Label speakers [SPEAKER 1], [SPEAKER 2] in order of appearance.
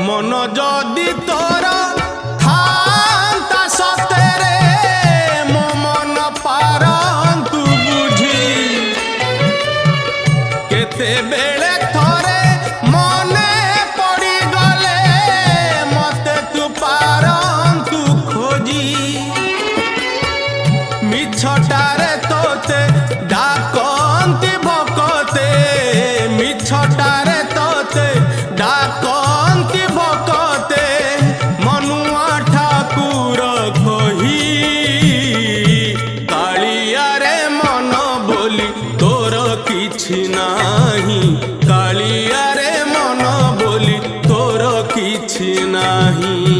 [SPEAKER 1] मन जदि तोर थांता सतेरे मो मन पारंतु बुझी केते बेले थोरे मने पड़ी गले मते तू पारंतु खोजी मिछटारे तोते डाकंती भकते मिछटारे तोते डाकंती भकते मनुआ ठाकुर कही कालिया रे मन बोली तोर किछि नाही कालिया रे मन बोली तोर किछि नाही।